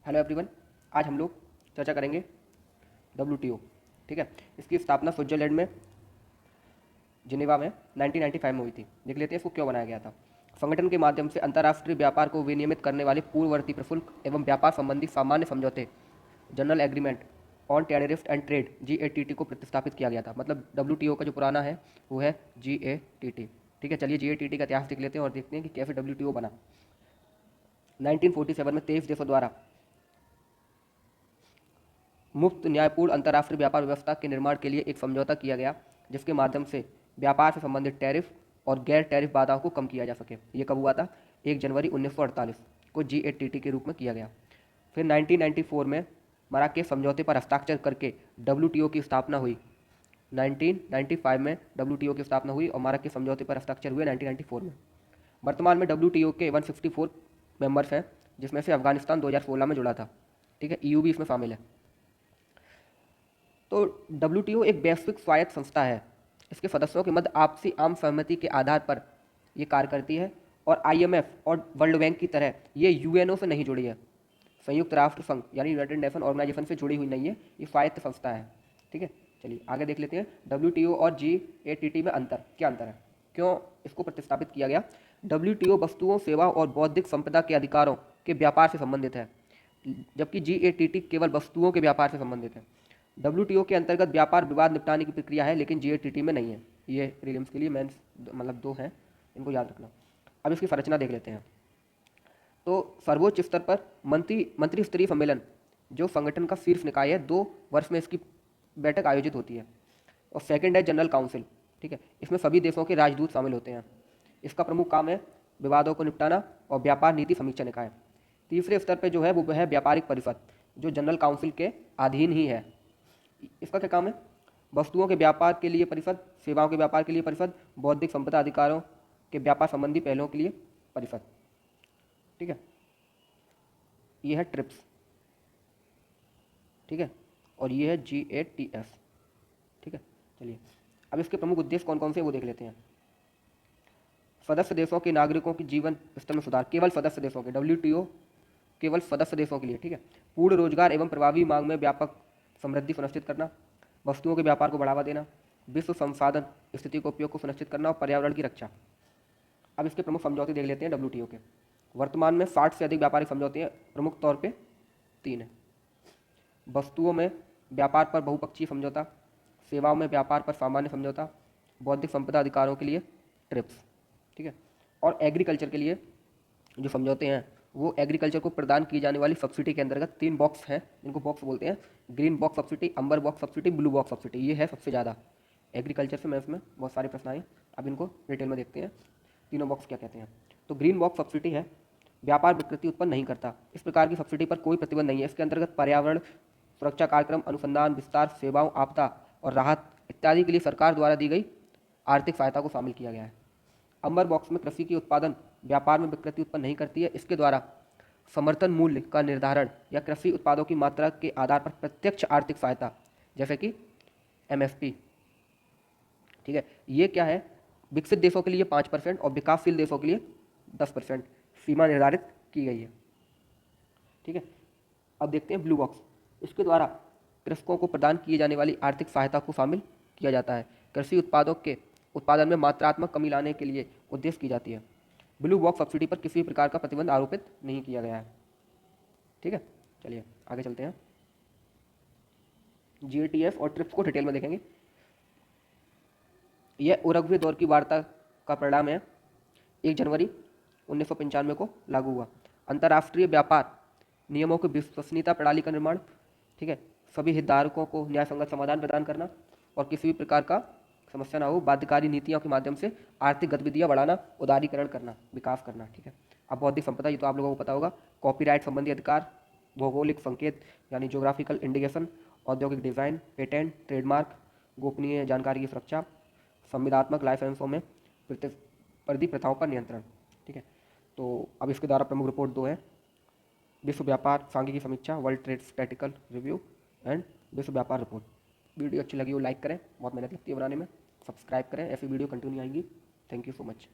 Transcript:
Hello everyone. आज हम लोग चर्चा करेंगे WTO। ठीक है, इसकी स्थापना स्विट्जरलैंड में जिनेवा में 1995 में हुई थी। देख लेते हैं इसको क्यों बनाया गया था। संगठन के माध्यम से अंतर्राष्ट्रीय व्यापार को विनियमित करने वाले पूर्ववर्ती प्रशुल्क एवं व्यापार संबंधी सामान्य समझौते general agreement on tariff and trade GATT को प्रतिस्थापित किया गया था। मतलब WTO का जो पुराना है वो है GATT। ठीक है, चलिए GATT का इतिहास देख लेते हैं और देखते हैं कि कैसे WTO बना। 1947 में 23 देशों द्वारा मुक्त न्यायपूर्ण अंतर्राष्ट्रीय व्यापार व्यवस्था के निर्माण के लिए एक समझौता किया गया, जिसके माध्यम से व्यापार से संबंधित टैरिफ और गैर टैरिफ बाधाओं को कम किया जा सके। ये कब हुआ था? 1 जनवरी 1948 को GATT के रूप में किया गया। फिर 1994 में मराकेश समझौते पर हस्ताक्षर करके WTO की स्थापना हुई। 1995 में WTO की स्थापना हुई और मराकेश समझौते पर हस्ताक्षर हुए 1994 में। वर्तमान में WTO के 164 मेंबर्स हैं, जिसमें से अफगानिस्तान 2016 में जुड़ा था। ठीक है, EU भी इसमें शामिल है। तो WTO एक वैश्विक स्वायत्त संस्था है। इसके सदस्यों के मध्य आपसी आम सहमति के आधार पर ये कार्य करती है और IMF और वर्ल्ड बैंक की तरह ये UNO से नहीं जुड़ी है। संयुक्त राष्ट्र संघ यानी यूनाइटेड नेशन ऑर्गेनाइजेशन से जुड़ी हुई नहीं है, ये स्वायत्त संस्था है। ठीक है, चलिए आगे देख लेते हैं WTO और GATT में अंतर। क्या अंतर है, क्यों इसको प्रतिस्थापित किया गया? WTO वस्तुओं, सेवा और बौद्धिक संपदा के अधिकारों के व्यापार से संबंधित है, जबकि GATT केवल वस्तुओं के व्यापार से संबंधित है। WTO के अंतर्गत व्यापार विवाद निपटाने की प्रक्रिया है, लेकिन GATT में नहीं है। ये प्रीलिम्स के लिए मेंस मतलब दो हैं, इनको याद रखना। अब इसकी संरचना देख लेते हैं। तो सर्वोच्च स्तर पर मंत्री स्तरीय सम्मेलन जो संगठन का शीर्ष निकाय है, 2 वर्ष में इसकी बैठक आयोजित होती है। और सेकंड है जनरल काउंसिल। ठीक है, इसमें सभी देशों के राजदूत शामिल होते हैं। इसका प्रमुख काम है विवादों को निपटाना और व्यापार नीति समीक्षा निकाय। तीसरे स्तर पर जो है वो है व्यापारिक परिषद, जो जनरल काउंसिल के अधीन ही है। इसका क्या काम है? वस्तुओं के व्यापार के लिए परिषद, सेवाओं के व्यापार के लिए परिषद, बौद्धिक संपदा अधिकारों के व्यापार संबंधी पहलुओं के लिए परिषद। ठीक है, ये है ट्रिप्स। ठीक है, और ये है GATS। ठीक है, चलिए अब इसके प्रमुख उद्देश्य कौन कौन से वो देख लेते हैं। सदस्य देशों के नागरिकों की जीवन स्तर में सुधार, केवल सदस्य देशों के, WTO केवल सदस्य देशों के लिए। ठीक है, पूर्ण रोजगार एवं प्रभावी मांग में व्यापक समृद्धि सुनिश्चित करना, वस्तुओं के व्यापार को बढ़ावा देना, विश्व संसाधन स्थिति को उपयोग को सुनिश्चित करना और पर्यावरण की रक्षा। अब इसके प्रमुख समझौते देख लेते हैं WTO के। वर्तमान में 60 से अधिक व्यापारिक समझौते हैं, प्रमुख तौर पे 3 हैं। वस्तुओं में व्यापार पर बहुपक्षीय समझौता, सेवाओं में व्यापार पर सामान्य समझौता, बौद्धिक संपदा अधिकारों के लिए ट्रिप्स। ठीक है, और एग्रीकल्चर के लिए जो समझौते हैं वो एग्रीकल्चर को प्रदान की जाने वाली सब्सिडी के अंतर्गत 3 बॉक्स हैं, जिनको बॉक्स बोलते हैं। ग्रीन बॉक्स सब्सिडी, अंबर box subsidy, blue box subsidy. ये है सबसे ज़्यादा एग्रीकल्चर से। मैं इसमें बहुत सारे प्रश्न आए, अब इनको डिटेल में देखते हैं। तीनों बॉक्स क्या कहते हैं। तो ग्रीन बॉक्स सब्सिडी है, व्यापार विकृति उत्पन्न नहीं करता। इस प्रकार की सब्सिडी पर कोई प्रतिबंध नहीं है। इसके अंतर्गत पर्यावरण सुरक्षा कार्यक्रम, अनुसंधान, विस्तार, सेवाओं, आपदा और राहत इत्यादि के लिए सरकार द्वारा दी गई आर्थिक सहायता को शामिल किया गया है। अंबर बॉक्स में कृषि की उत्पादन व्यापार में विकृति उत्पन्न नहीं करती है। इसके द्वारा समर्थन मूल्य का निर्धारण या कृषि उत्पादों की मात्रा के आधार पर प्रत्यक्ष आर्थिक सहायता, जैसे कि MSP। ठीक है, ये क्या है? विकसित देशों के लिए 5% और विकासशील देशों के लिए 10% सीमा निर्धारित की गई है। ठीक है, अब देखते हैं ब्लू बॉक्स। इसके द्वारा कृषकों को प्रदान किए जाने वाली आर्थिक सहायता को शामिल किया जाता है। कृषि उत्पादों के उत्पादन में मात्रात्मक कमी लाने के लिए उद्देश्य की जाती है। ब्लू बॉक्स सब्सिडी पर किसी प्रकार का प्रतिबंध आरोपित नहीं किया गया है। ठीक है, चलिए आगे चलते हैं। GATS और ट्रिप्स को डिटेल में देखेंगे। यह उरुग्वे दौर की वार्ता का परिणाम है। 1 जनवरी 1995 को लागू हुआ। अंतर्राष्ट्रीय व्यापार नियमों की विश्वसनीयता प्रणाली का निर्माण। ठीक है, सभी हितधारकों को न्यायसंगत समाधान प्रदान करना और किसी भी प्रकार का समस्या ना हो, बाध्यकारी नीतियों के माध्यम से आर्थिक गतिविधियां बढ़ाना, उदारीकरण करना, विकास करना। ठीक है, अब बौद्धिक संपदा, ये तो आप लोगों को पता होगा। कॉपीराइट संबंधी अधिकार, भौगोलिक संकेत यानी जोग्राफिकल इंडिकेशन, औद्योगिक डिज़ाइन, पेटेंट, ट्रेडमार्क, गोपनीय जानकारी की सुरक्षा, संविदात्मक लाइसेंसों में प्रतिस्पर्धी प्रथाओं पर नियंत्रण। ठीक है, तो अब इसके द्वारा प्रमुख रिपोर्ट 2 है। विश्व व्यापार सांख्यिकी समीक्षा, world trade statistical review and विश्व व्यापार रिपोर्ट। वीडियो अच्छी लगी हो लाइक करें, बहुत मेहनत लगती है बनाने में। सब्सक्राइब करें, ऐसी वीडियो कंटिन्यू आएंगी। Thank you so much.